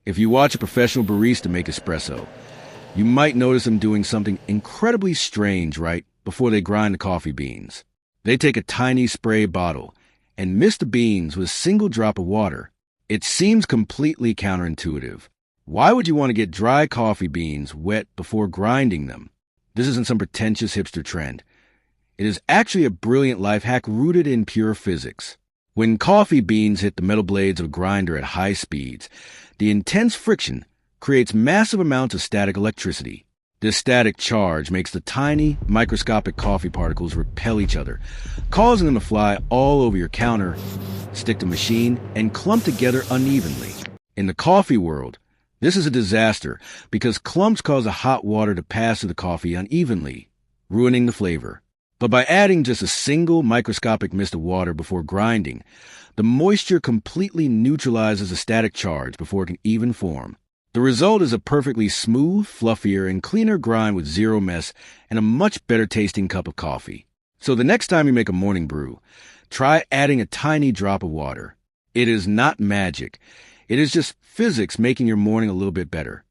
If you watch a professional barista make espresso, you might notice them doing something incredibly strange right before they grind the coffee beans. They take a tiny spray bottle and mix the beans with a single drop of water. It seems completely counterintuitive. Why would you want to get dry coffee beans wet before grinding them? This isn't some pretentious hipster trend. It is actually a brilliant life hack rooted in pure physics. When coffee beans hit the metal blades of a grinder at high speeds, the intense friction creates massive amounts of static electricity. This static charge makes the tiny, microscopic coffee particles repel each other, causing them to fly all over your counter, stick to the machine, and clump together unevenly. In the coffee world, this is a disaster because clumps cause the hot water to pass through the coffee unevenly, ruining the flavor. But by adding just a single microscopic mist of water before grinding, the moisture completely neutralizes the static charge before it can even form. The result is a perfectly smooth, fluffier, and cleaner grind with zero mess and a much better tasting cup of coffee. So the next time you make a morning brew, try adding a tiny drop of water. It is not magic. It is just physics making your morning a little bit better.